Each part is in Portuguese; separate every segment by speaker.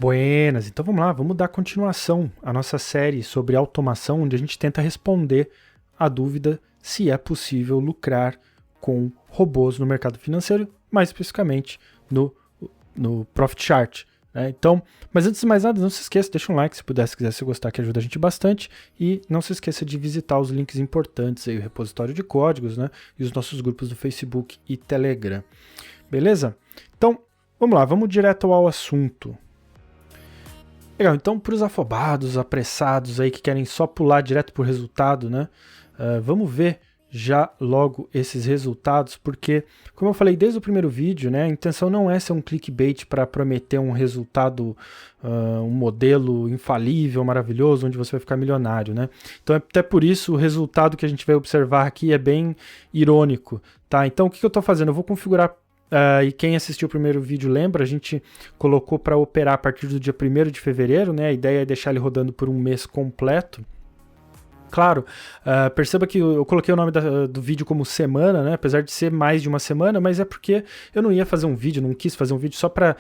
Speaker 1: Buenas, então vamos lá, vamos dar continuação à nossa série sobre automação, onde a gente tenta responder a dúvida se é possível lucrar com robôs no mercado financeiro, mais especificamente no Profit Chart. Né? Então, mas antes de mais nada, não se esqueça, deixa um like se puder, se quiser, se gostar, que ajuda a gente bastante, e não se esqueça de visitar os links importantes aí, o repositório de códigos, né? E os nossos grupos do Facebook e Telegram. Beleza? Então, vamos lá, vamos direto ao assunto. Legal, então para os afobados, apressados aí que querem só pular direto para o resultado, né? Vamos ver já logo esses resultados, porque, como eu falei desde o primeiro vídeo, né, a intenção não é ser um clickbait para prometer um resultado, um modelo infalível, maravilhoso, onde você vai ficar milionário, né? Então, até por isso, o resultado que a gente vai observar aqui é bem irônico, tá? Então, o que eu estou fazendo? Eu vou configurar. E quem assistiu o primeiro vídeo lembra, a gente colocou para operar a partir do dia 1º de fevereiro, né? A ideia é deixar ele rodando por um mês completo. Claro, perceba que eu coloquei o nome do vídeo como semana, né? Apesar de ser mais de uma semana, mas é porque eu não ia fazer um vídeo, não quis fazer um vídeo só para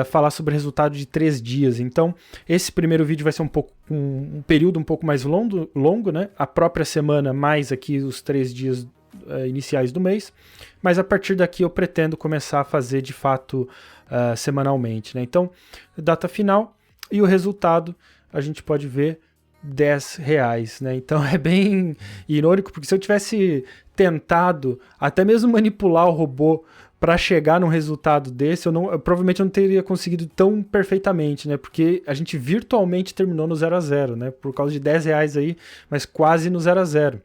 Speaker 1: falar sobre o resultado de 3 dias. Então, esse primeiro vídeo vai ser um período um pouco mais longo, né? A própria semana mais aqui os 3 dias iniciais do mês, mas a partir daqui eu pretendo começar a fazer de fato semanalmente, né? Então, data final e o resultado a gente pode ver R$10, né? Então é bem irônico, porque se eu tivesse tentado até mesmo manipular o robô para chegar num resultado desse, eu provavelmente não teria conseguido tão perfeitamente, né? Porque a gente virtualmente terminou no 0 a 0, né? Por causa de R$10 aí, mas quase no 0 a 0.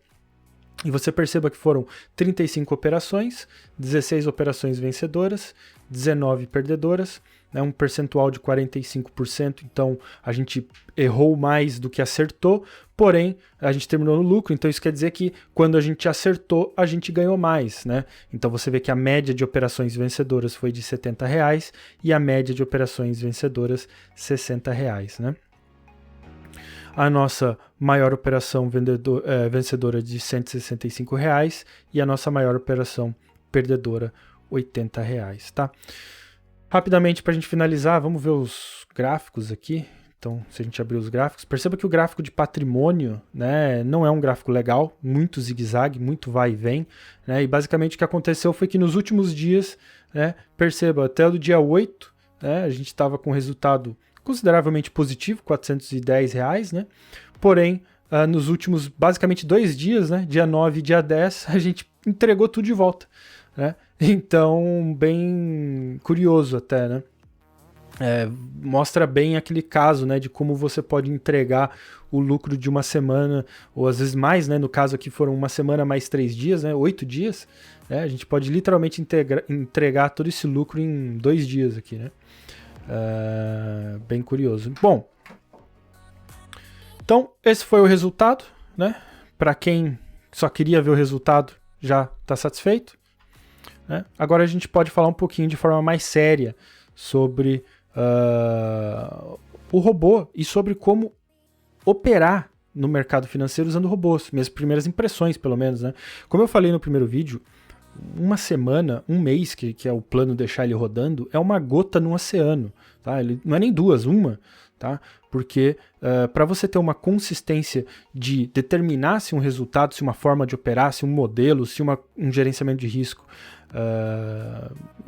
Speaker 1: E você perceba que foram 35 operações, 16 operações vencedoras, 19 perdedoras, né, um percentual de 45%, então a gente errou mais do que acertou, porém a gente terminou no lucro, então isso quer dizer que quando a gente acertou, a gente ganhou mais, né? Então você vê que a média de operações vencedoras foi de R$70 e a média de operações vencedoras R$60, né? A nossa maior operação vencedora de R$165 e a nossa maior operação perdedora R$80, tá? Rapidamente, para a gente finalizar, vamos ver os gráficos aqui. Então, se a gente abrir os gráficos, perceba que o gráfico de patrimônio, né, não é um gráfico legal, muito zigue-zague, muito vai e vem, né, e basicamente o que aconteceu foi que nos últimos dias, né, perceba, até o dia 8, né, a gente estava com resultado consideravelmente positivo, R$410, né, porém, nos últimos basicamente 2 dias, né, dia 9 e dia 10, a gente entregou tudo de volta, né, então bem curioso até, né. Mostra bem aquele caso, né, de como você pode entregar o lucro de uma semana, ou às vezes mais, né, no caso aqui foram uma semana mais 3 dias, né, 8 dias, né, a gente pode literalmente entregar todo esse lucro em 2 dias aqui, né, bem curioso. Bom, então esse foi o resultado, né, para quem só queria ver o resultado já está satisfeito, né? Agora a gente pode falar um pouquinho de forma mais séria sobre o robô e sobre como operar no mercado financeiro usando robôs, minhas primeiras impressões pelo menos, né? Como eu falei no primeiro vídeo, uma semana, um mês, que é o plano deixar ele rodando, é uma gota no oceano, tá? Ele não é nem duas, uma, tá? Porque para você ter uma consistência de determinar se um resultado, se uma forma de operar, se um modelo, se um gerenciamento de risco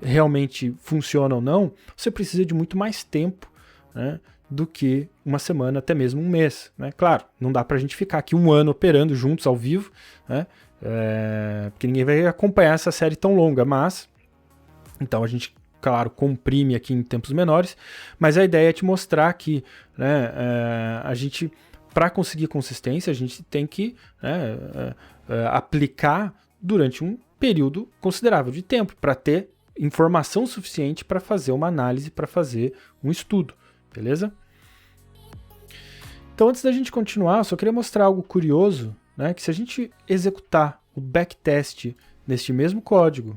Speaker 1: realmente funciona ou não, você precisa de muito mais tempo, né, do que uma semana, até mesmo um mês, né? Claro, não dá pra gente ficar aqui um ano operando juntos ao vivo, né? Porque ninguém vai acompanhar essa série tão longa, mas então a gente, claro, comprime aqui em tempos menores, mas a ideia é te mostrar que, né, a gente, para conseguir consistência, a gente tem que, né, aplicar durante um período considerável de tempo para ter informação suficiente para fazer uma análise, para fazer um estudo, beleza? Então, antes da gente continuar, eu só queria mostrar algo curioso, né, que se a gente executar o backtest neste mesmo código,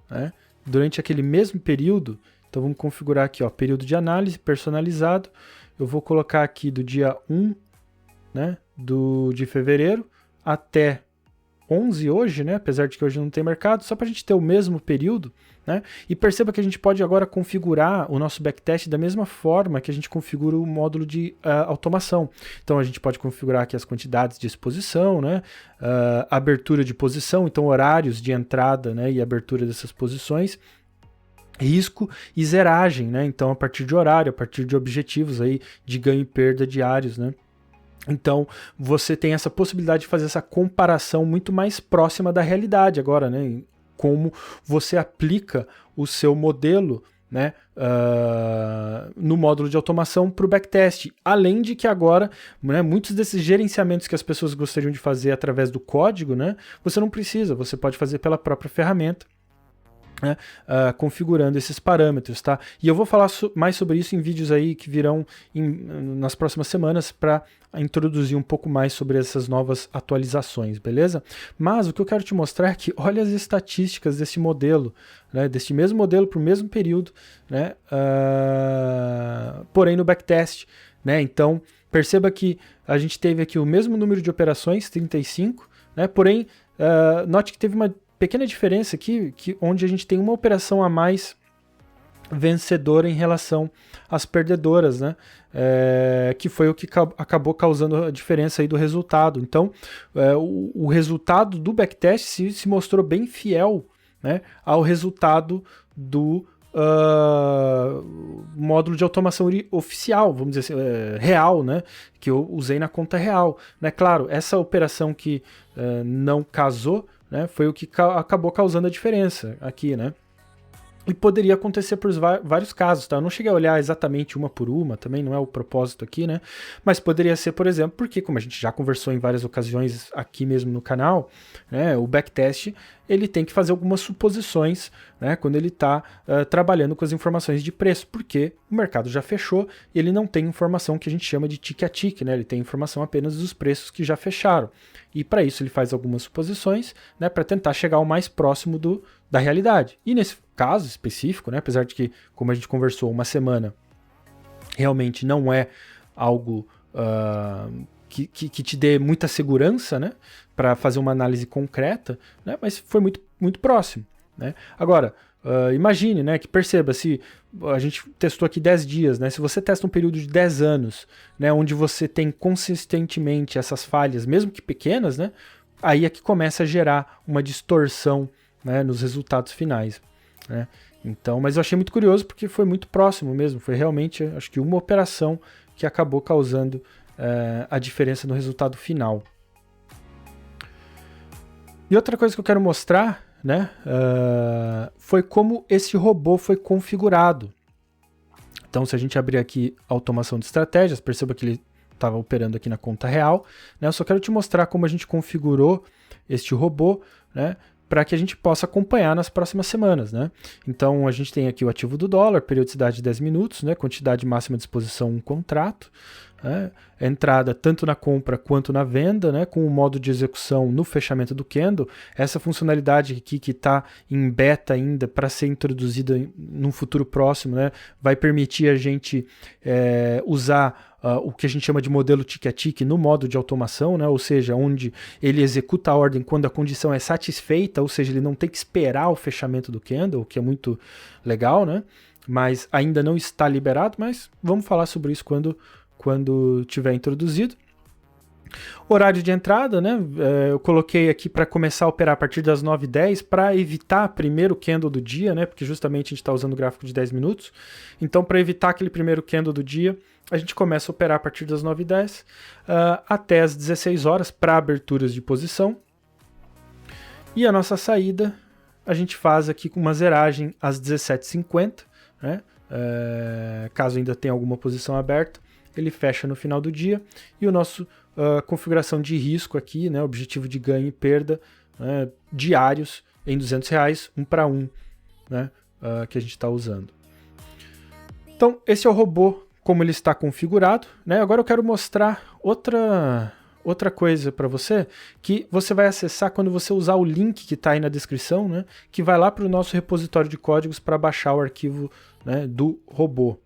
Speaker 1: né, durante aquele mesmo período, então vamos configurar aqui, ó, período de análise personalizado, eu vou colocar aqui do dia 1, né, de fevereiro até 11 hoje, né? Apesar de que hoje não tem mercado, só para a gente ter o mesmo período, né? E perceba que a gente pode agora configurar o nosso backtest da mesma forma que a gente configura o módulo de automação. Então a gente pode configurar aqui as quantidades de exposição, né? Abertura de posição, então horários de entrada, né? E abertura dessas posições. Risco e zeragem, né? Então a partir de horário, a partir de objetivos aí de ganho e perda diários, né? Então, você tem essa possibilidade de fazer essa comparação muito mais próxima da realidade agora, né? Como você aplica o seu modelo, né, no módulo de automação para o backtest. Além de que agora, né, muitos desses gerenciamentos que as pessoas gostariam de fazer através do código, né, você não precisa, você pode fazer pela própria ferramenta. Né, configurando esses parâmetros, tá? E eu vou falar mais sobre isso em vídeos aí que virão nas próximas semanas para introduzir um pouco mais sobre essas novas atualizações, beleza? Mas o que eu quero te mostrar é que olha as estatísticas desse modelo, né, deste mesmo modelo para o mesmo período, né, porém no backtest, né? Então perceba que a gente teve aqui o mesmo número de operações, 35, né? Porém note que teve uma pequena diferença aqui, onde a gente tem uma operação a mais vencedora em relação às perdedoras, né? Que foi o que acabou causando a diferença aí do resultado. Então, o resultado do backtest se mostrou bem fiel, né, ao resultado do módulo de automação oficial, vamos dizer assim, real, né, que eu usei na conta real, né? Claro, essa operação que não casou, né, foi o que acabou causando a diferença aqui, né? E poderia acontecer por vários casos, tá? Eu não cheguei a olhar exatamente uma por uma, também não é o propósito aqui, né? Mas poderia ser, por exemplo, porque, como a gente já conversou em várias ocasiões aqui mesmo no canal, né, o backtest, ele tem que fazer algumas suposições, né, quando ele está trabalhando com as informações de preço, porque o mercado já fechou e ele não tem informação que a gente chama de tick a tick, né? Ele tem informação apenas dos preços que já fecharam. E para isso ele faz algumas suposições, né, para tentar chegar ao mais próximo da realidade. E nesse caso específico, né, apesar de que, como a gente conversou, uma semana realmente não é algo que te dê muita segurança, né, para fazer uma análise concreta, né, mas foi muito, muito próximo, né? Agora, imagine, né, que perceba, se a gente testou aqui 10 dias, né, se você testa um período de 10 anos, né, onde você tem consistentemente essas falhas, mesmo que pequenas, né, aí é que começa a gerar uma distorção, né, nos resultados finais, né? Então, mas eu achei muito curioso porque foi muito próximo mesmo, foi realmente, acho que uma operação que acabou causando a diferença no resultado final. E outra coisa que eu quero mostrar, né, foi como esse robô foi configurado. Então, se a gente abrir aqui automação de estratégias, perceba que ele estava operando aqui na conta real, né? Eu só quero te mostrar como a gente configurou este robô, né, para que a gente possa acompanhar nas próximas semanas, né? Então a gente tem aqui o ativo do dólar, periodicidade de 10 minutos, né? Quantidade máxima de exposição, um contrato, né? Entrada tanto na compra quanto na venda, né? Com o modo de execução no fechamento do candle. Essa funcionalidade aqui que está em beta ainda para ser introduzida num futuro próximo, né? Vai permitir a gente usar o que a gente chama de modelo tick-a-tick no modo de automação, né? Ou seja, onde ele executa a ordem quando a condição é satisfeita, ou seja, ele não tem que esperar o fechamento do candle, o que é muito legal, né? Mas ainda não está liberado, mas vamos falar sobre isso quando tiver introduzido. Horário de entrada, né? Eu coloquei aqui para começar a operar a partir das 9h10 para evitar primeiro candle do dia, né? Porque justamente a gente está usando o gráfico de 10 minutos. Então, para evitar aquele primeiro candle do dia, a gente começa a operar a partir das 9h10 até as 16 horas para aberturas de posição. E a nossa saída a gente faz aqui com uma zeragem às 17h50, né? Caso ainda tenha alguma posição aberta, ele fecha no final do dia. E o nosso configuração de risco aqui, né? Objetivo de ganho e perda, né, diários em R$200, 1 para 1, né? Que a gente está usando. Então, esse é o robô, como ele está configurado, né? Agora eu quero mostrar outra coisa para você, que você vai acessar quando você usar o link que está aí na descrição, né? Que vai lá para o nosso repositório de códigos para baixar o arquivo, né, do robô.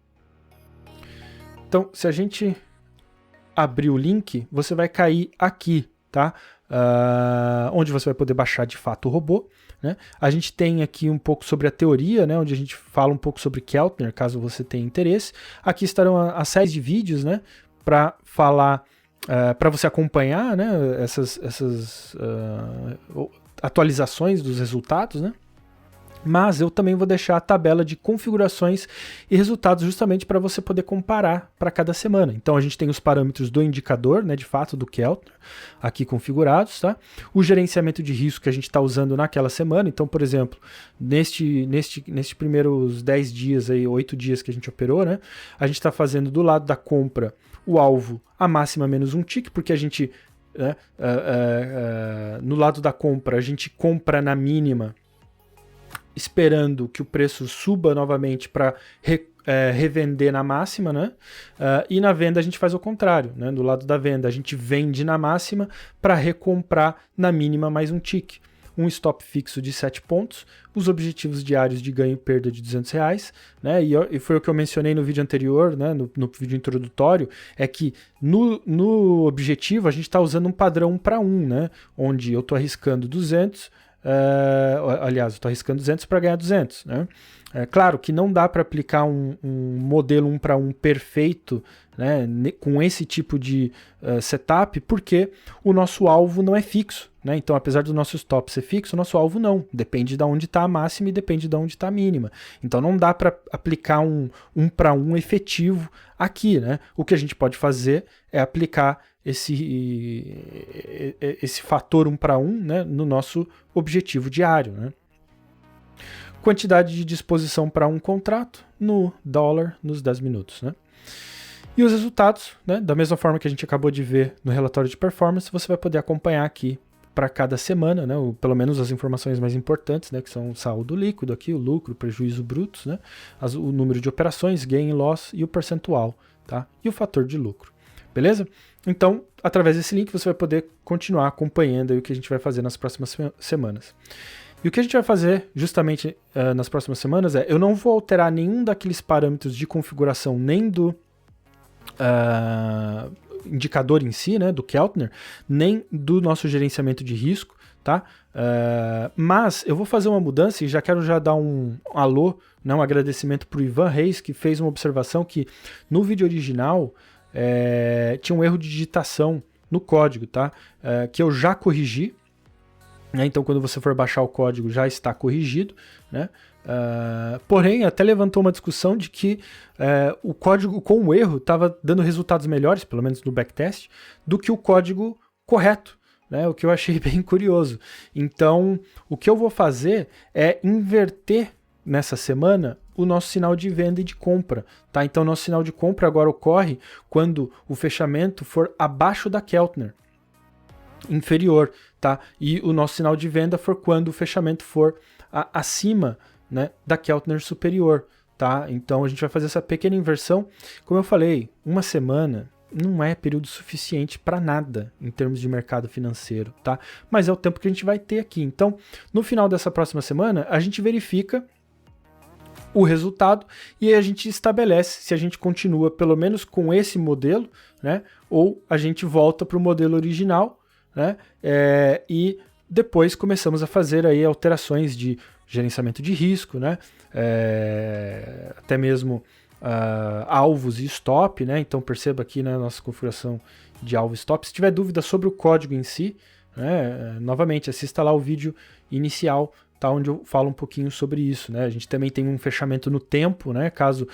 Speaker 1: Então, se a gente abrir o link, você vai cair aqui, tá? onde você vai poder baixar de fato o robô. Né? A gente tem aqui um pouco sobre a teoria, né, onde a gente fala um pouco sobre Keltner, caso você tenha interesse. Aqui estarão as séries de vídeos, né, para falar, para você acompanhar, né, essas atualizações dos resultados, né? Mas eu também vou deixar a tabela de configurações e resultados justamente para você poder comparar para cada semana. Então a gente tem os parâmetros do indicador, né, de fato, do Keltner, aqui configurados, tá? O gerenciamento de risco que a gente está usando naquela semana. Então, por exemplo, neste primeiros 10 dias, aí, 8 dias que a gente operou, né, a gente está fazendo do lado da compra o alvo a máxima menos um tick, porque a gente, né, no lado da compra, a gente compra na mínima, esperando que o preço suba novamente para revender na máxima, né? E na venda a gente faz o contrário, né? Do lado da venda a gente vende na máxima para recomprar na mínima mais um tick. Um stop fixo de 7 pontos, os objetivos diários de ganho e perda de R$200, né? E foi o que eu mencionei no vídeo anterior, né? No vídeo introdutório, é que no objetivo a gente está usando um padrão 1 para 1, né? Onde eu estou arriscando 200, aliás, eu estou arriscando 200 para ganhar 200. Né? Claro que não dá para aplicar um modelo 1 para 1 perfeito, né, com esse tipo de setup, porque o nosso alvo não é fixo. Né? Então, apesar do nosso stop ser fixo, o nosso alvo não. Depende de onde está a máxima e depende de onde está a mínima. Então, não dá para aplicar um 1 para 1 efetivo aqui. Né? O que a gente pode fazer é aplicar esse fator 1 para 1, né, no nosso objetivo diário. Né? Quantidade de disposição para um contrato no dólar nos 10 minutos. Né? E os resultados, né, da mesma forma que a gente acabou de ver no relatório de performance, você vai poder acompanhar aqui para cada semana, né, ou pelo menos as informações mais importantes, né, que são o saldo líquido aqui, o lucro, o prejuízo brutos, né, o número de operações, gain e loss e o percentual, tá? E o fator de lucro. Beleza? Então, através desse link você vai poder continuar acompanhando aí o que a gente vai fazer nas próximas semanas. E o que a gente vai fazer justamente nas próximas semanas eu não vou alterar nenhum daqueles parâmetros de configuração, nem do indicador em si, né, do Keltner, nem do nosso gerenciamento de risco, tá? Mas eu vou fazer uma mudança e já quero dar um alô, né, um agradecimento para o Ivan Reis, que fez uma observação que no vídeo original tinha um erro de digitação no código, tá? Que eu já corrigi, né? Então quando você for baixar o código já está corrigido, né? Porém até levantou uma discussão de que o código com o erro estava dando resultados melhores, pelo menos no backtest, do que o código correto, né? O que eu achei bem curioso. Então o que eu vou fazer é inverter nessa semana o nosso sinal de venda e de compra, tá? Então nosso sinal de compra agora ocorre quando o fechamento for abaixo da Keltner inferior, tá? E o nosso sinal de venda for quando o fechamento for acima, né, da Keltner superior, tá? Então a gente vai fazer essa pequena inversão. Como eu falei, uma semana não é período suficiente para nada em termos de mercado financeiro, tá? Mas é o tempo que a gente vai ter aqui. Então, no final dessa próxima semana, a gente verifica o resultado e aí a gente estabelece se a gente continua pelo menos com esse modelo, né, ou a gente volta para o modelo original, né, e depois começamos a fazer aí alterações de gerenciamento de risco, né, até mesmo alvos e stop, né, então perceba aqui na nossa configuração de alvo e stop. Se tiver dúvida sobre o código em si, né, novamente assista lá o vídeo inicial, tá, onde eu falo um pouquinho sobre isso, né? A gente também tem um fechamento no tempo, né? Caso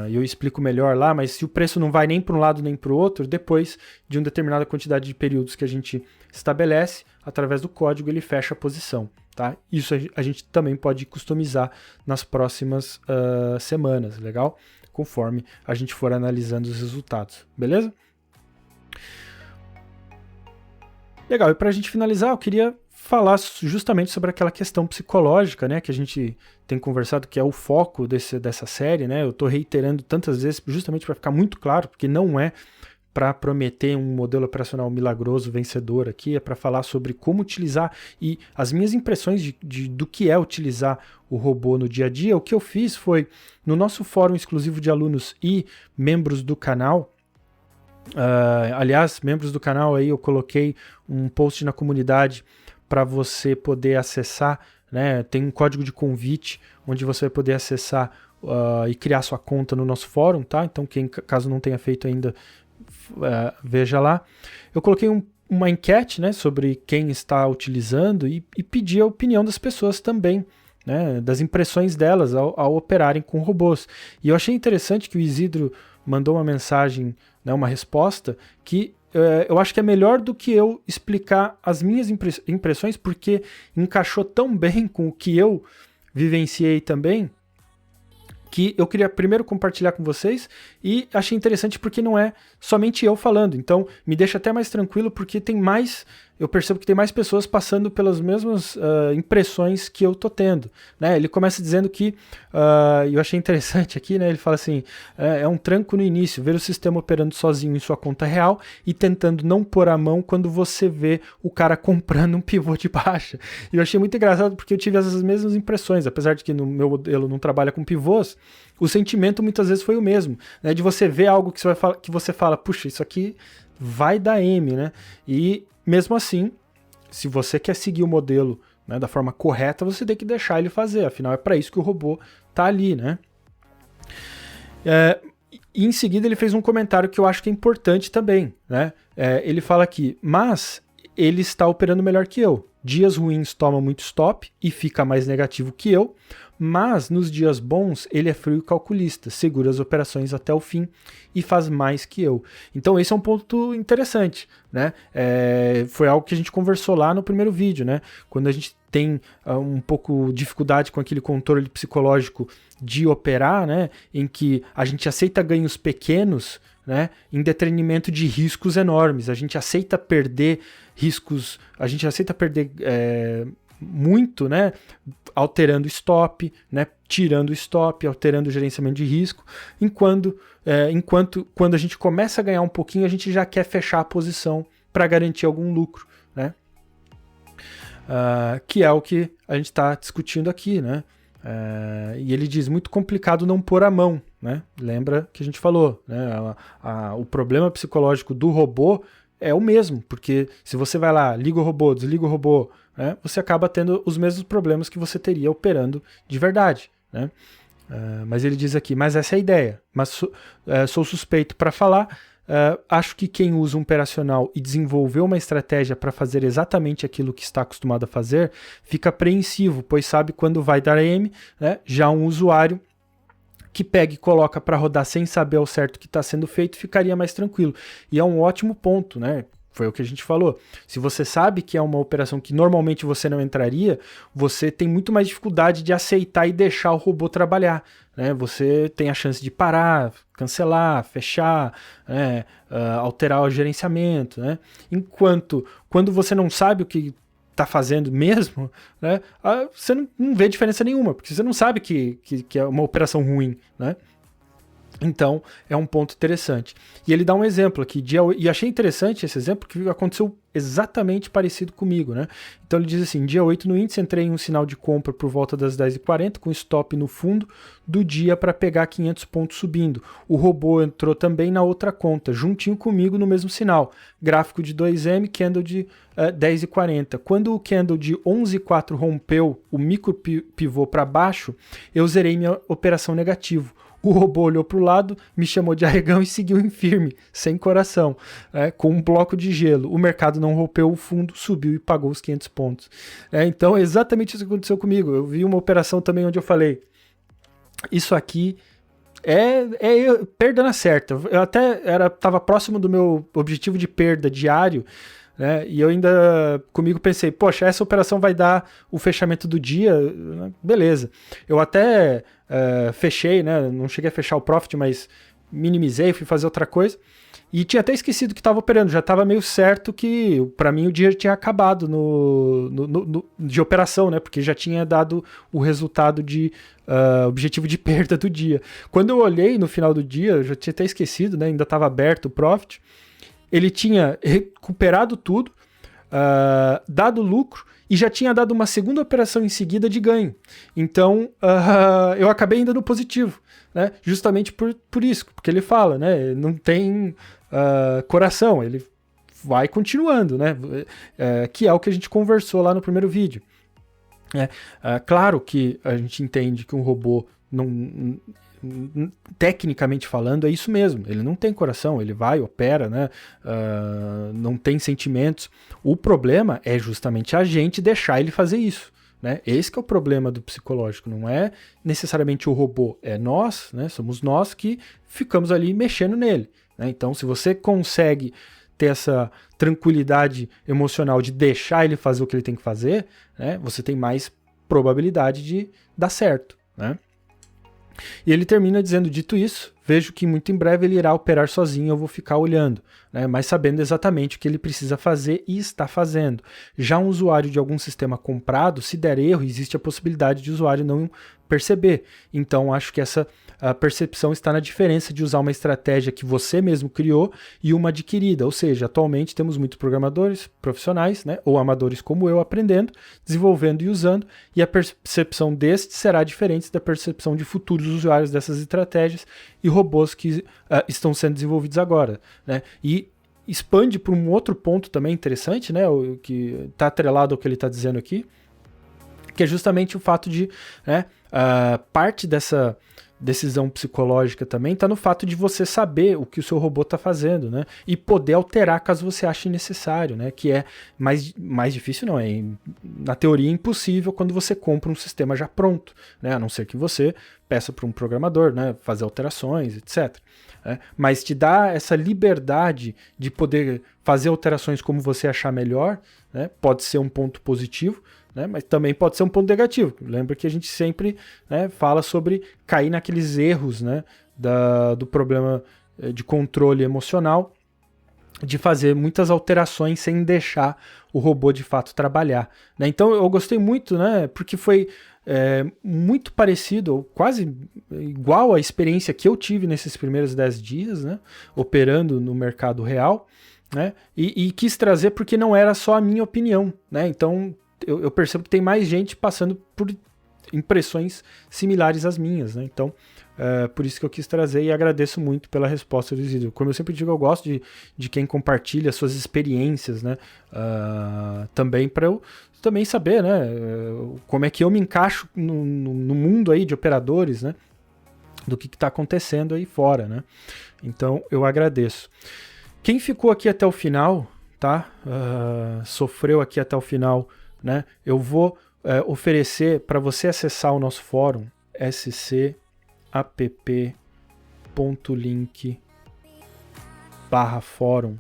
Speaker 1: eu explico melhor lá, mas se o preço não vai nem para um lado nem para o outro, depois de uma determinada quantidade de períodos que a gente estabelece, através do código ele fecha a posição, tá? Isso a gente também pode customizar nas próximas semanas, legal? Conforme a gente for analisando os resultados, beleza? Legal, e para a gente finalizar, eu queria falar justamente sobre aquela questão psicológica, né, que a gente tem conversado, que é o foco dessa série, né? Eu estou reiterando tantas vezes justamente para ficar muito claro, porque não é para prometer um modelo operacional milagroso, vencedor aqui, é para falar sobre como utilizar e as minhas impressões do que é utilizar o robô no dia a dia. O que eu fiz foi, no nosso fórum exclusivo de alunos e membros do canal, Aliás, membros do canal aí, eu coloquei um post na comunidade para você poder acessar, né? Tem um código de convite onde você vai poder acessar e criar sua conta no nosso fórum, tá? Então, caso não tenha feito ainda, veja lá. Eu coloquei uma enquete, né, sobre quem está utilizando e pedi a opinião das pessoas também, né, das impressões delas ao operarem com robôs. E eu achei interessante que o Isidro mandou uma mensagem, né, uma resposta, que eu acho que é melhor do que eu explicar as minhas impressões, porque encaixou tão bem com o que eu vivenciei também, que eu queria primeiro compartilhar com vocês, e achei interessante porque não é somente eu falando, então me deixa até mais tranquilo, porque eu percebo que tem mais pessoas passando pelas mesmas impressões que eu tô tendo, né? Ele começa dizendo que, eu achei interessante aqui, né? Ele fala assim, é um tranco no início, ver o sistema operando sozinho em sua conta real e tentando não pôr a mão quando você vê o cara comprando um pivô de baixa. E eu achei muito engraçado porque eu tive essas mesmas impressões, apesar de que no meu modelo não trabalha com pivôs, o sentimento muitas vezes foi o mesmo, né? De você ver algo que você fala, puxa, isso aqui vai dar M, né? E mesmo assim, se você quer seguir o modelo, né, da forma correta, você tem que deixar ele fazer, afinal é para isso que o robô tá ali, né? E em seguida ele fez um comentário que eu acho que é importante também, né? Ele fala aqui, mas ele está operando melhor que eu. Dias ruins toma muito stop e fica mais negativo que eu, mas nos dias bons ele é frio e calculista, segura as operações até o fim e faz mais que eu. Então esse é um ponto interessante, né? Foi algo que a gente conversou lá no primeiro vídeo, né? Quando a gente tem um pouco dificuldade com aquele controle psicológico de operar, né? Em que a gente aceita ganhos pequenos, né, em detrimento de riscos enormes. A gente aceita perder riscos, a gente aceita perder muito, né, alterando stop, né, tirando stop, alterando o gerenciamento de risco, enquanto quando a gente começa a ganhar um pouquinho, a gente já quer fechar a posição para garantir algum lucro, né? Que é o que a gente está discutindo aqui, né? E ele diz, muito complicado não pôr a mão, né? Lembra que a gente falou, né? O problema psicológico do robô é o mesmo, porque se você vai lá, liga o robô, desliga o robô, né? Você acaba tendo os mesmos problemas que você teria operando de verdade, né? Mas ele diz aqui, mas essa é a ideia, mas sou suspeito para falar. Acho que quem usa um operacional e desenvolveu uma estratégia para fazer exatamente aquilo que está acostumado a fazer, fica apreensivo, pois sabe quando vai dar M, né? Já um usuário que pega e coloca para rodar sem saber ao certo o que está sendo feito, ficaria mais tranquilo. E é um ótimo ponto, né? Foi o que a gente falou. Se você sabe que é uma operação que normalmente você não entraria, você tem muito mais dificuldade de aceitar e deixar o robô trabalhar, né? Você tem a chance de parar, cancelar, fechar, né? Alterar o gerenciamento, né? Enquanto, quando você não sabe o que está fazendo mesmo, né? Você não vê diferença nenhuma, porque você não sabe que é uma operação ruim, né? Então, é um ponto interessante. E ele dá um exemplo aqui, e achei interessante esse exemplo, que aconteceu exatamente parecido comigo, né? Então ele diz assim, dia 8 no índice, entrei em um sinal de compra por volta das 10h40, com stop no fundo do dia para pegar 500 pontos subindo. O robô entrou também na outra conta, juntinho comigo no mesmo sinal. Gráfico de 2M, candle de 10h40. Quando o candle de 11h04 rompeu o micro pivô para baixo, eu zerei minha operação negativo. O robô olhou para o lado, me chamou de arregão e seguiu em firme, sem coração, com um bloco de gelo. O mercado não rompeu o fundo, subiu e pagou os 500 pontos. Então é exatamente isso que aconteceu comigo. Eu vi uma operação também onde eu falei, isso aqui é perda na certa. Eu até estava próximo do meu objetivo de perda diário, né? E eu ainda comigo pensei, poxa, essa operação vai dar o fechamento do dia, beleza. Eu até fechei, né? Não cheguei a fechar o profit, mas minimizei, fui fazer outra coisa. E tinha até esquecido que estava operando, já estava meio certo que para mim o dia tinha acabado de operação, né? Porque já tinha dado o resultado de objetivo de perda do dia. Quando eu olhei no final do dia, eu já tinha até esquecido, né? Ainda estava aberto o profit. Ele tinha recuperado tudo, dado lucro e já tinha dado uma segunda operação em seguida de ganho. Então, eu acabei ainda no positivo, né? Justamente por isso, porque ele fala, né? Não tem coração, ele vai continuando, né? Que é o que a gente conversou lá no primeiro vídeo. Claro que a gente entende que um robô não... Tecnicamente falando, é isso mesmo. Ele não tem coração, ele vai, opera, né? Não tem sentimentos. O problema é justamente a gente deixar ele fazer isso, né? Esse que é o problema do psicológico. Não é necessariamente o robô, é nós, né? Somos nós que ficamos ali mexendo nele, né? Então, se você consegue ter essa tranquilidade emocional de deixar ele fazer o que ele tem que fazer, né? Você tem mais probabilidade de dar certo, né? E ele termina dizendo, dito isso, vejo que muito em breve ele irá operar sozinho, eu vou ficar olhando, né, mas sabendo exatamente o que ele precisa fazer e está fazendo. Já um usuário de algum sistema comprado, se der erro, existe a possibilidade de o usuário não perceber. Então, acho que essa percepção está na diferença de usar uma estratégia que você mesmo criou e uma adquirida. Ou seja, atualmente temos muitos programadores profissionais, né, ou amadores como eu, aprendendo, desenvolvendo e usando, e a percepção destes será diferente da percepção de futuros usuários dessas estratégias e robôs que estão sendo desenvolvidos agora, né? E expande para um outro ponto também interessante, né, que está atrelado ao que ele está dizendo aqui, que é justamente o fato de, né, parte dessa decisão psicológica também está no fato de você saber o que o seu robô está fazendo, né, e poder alterar caso você ache necessário, né, que é mais difícil, não é, na teoria impossível quando você compra um sistema já pronto, né, a não ser que você peça para um programador, né, fazer alterações, etc. Mas te dá essa liberdade de poder fazer alterações como você achar melhor, né, pode ser um ponto positivo, né, mas também pode ser um ponto negativo. Lembra que a gente sempre, né, fala sobre cair naqueles erros, né, do problema de controle emocional, de fazer muitas alterações sem deixar o robô de fato trabalhar, né? Então eu gostei muito, né, porque foi muito parecido, ou quase igual à experiência que eu tive nesses primeiros 10 dias, né, operando no mercado real, né, e quis trazer porque não era só a minha opinião, né? Então eu percebo que tem mais gente passando por impressões similares às minhas, né? Então, por isso que eu quis trazer e agradeço muito pela resposta do Isidro. Como eu sempre digo, eu gosto de quem compartilha suas experiências, né? Também para eu também saber, né? Como é que eu me encaixo no mundo aí de operadores, né? Do que está acontecendo aí fora, né? Então, eu agradeço. Quem ficou aqui até o final, tá? Sofreu aqui até o final, né? Eu vou oferecer para você acessar o nosso fórum scapp.link/fórum,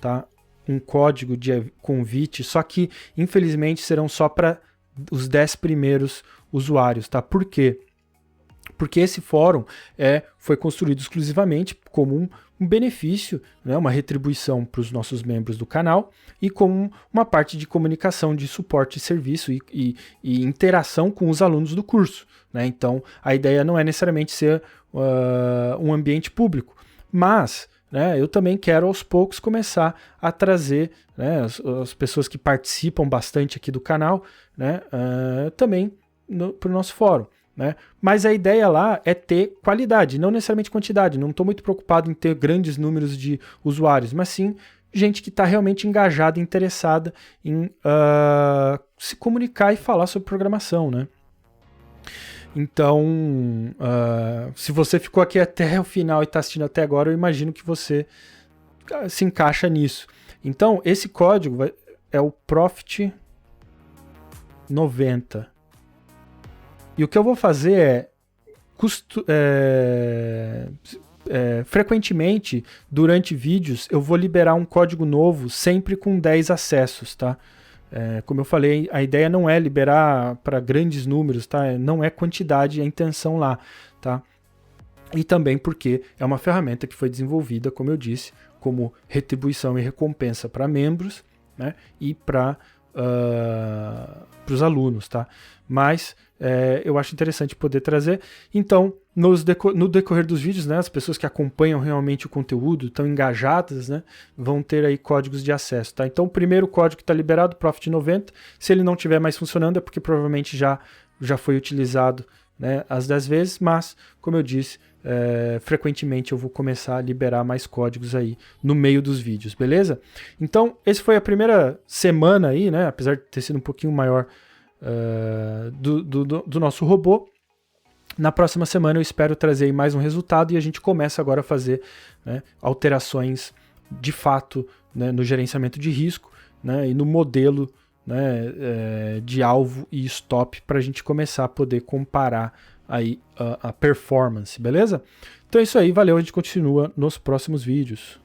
Speaker 1: tá? Um código de convite, só que infelizmente serão só para os 10 primeiros usuários, tá? Por quê? Porque esse fórum foi construído exclusivamente como um benefício, né, uma retribuição para os nossos membros do canal e como uma parte de comunicação, de suporte e serviço e interação com os alunos do curso, né? Então, a ideia não é necessariamente ser um ambiente público, mas, né, eu também quero aos poucos começar a trazer, né, as pessoas que participam bastante aqui do canal, né, também para o nosso fórum, né? Mas a ideia lá é ter qualidade, não necessariamente quantidade. Não estou muito preocupado em ter grandes números de usuários, mas sim gente que está realmente engajada e interessada em se comunicar e falar sobre programação, né? Então, se você ficou aqui até o final e está assistindo até agora, eu imagino que você se encaixa nisso. Então, esse código é o Profit 90. E o que eu vou fazer frequentemente, durante vídeos, eu vou liberar um código novo, sempre com 10 acessos, tá? Como eu falei, a ideia não é liberar para grandes números, tá? Não é quantidade, é a intenção lá, tá? E também porque é uma ferramenta que foi desenvolvida, como eu disse, como retribuição e recompensa para membros, né? E para para os alunos, tá? Mas eu acho interessante poder trazer. Então, no decorrer dos vídeos, né, as pessoas que acompanham realmente o conteúdo, estão engajadas, né, vão ter aí códigos de acesso, tá? Então, o primeiro código que está liberado, Profit 90, se ele não estiver mais funcionando é porque provavelmente já foi utilizado, né, as 10 vezes, mas, como eu disse, frequentemente eu vou começar a liberar mais códigos aí no meio dos vídeos, beleza? Então, esse foi a primeira semana aí, né, apesar de ter sido um pouquinho maior do nosso robô. Na próxima semana eu espero trazer aí mais um resultado e a gente começa agora a fazer, né, alterações de fato, né, no gerenciamento de risco, né, e no modelo, né, de alvo e stop para a gente começar a poder comparar aí a performance, beleza? Então é isso aí, valeu, a gente continua nos próximos vídeos.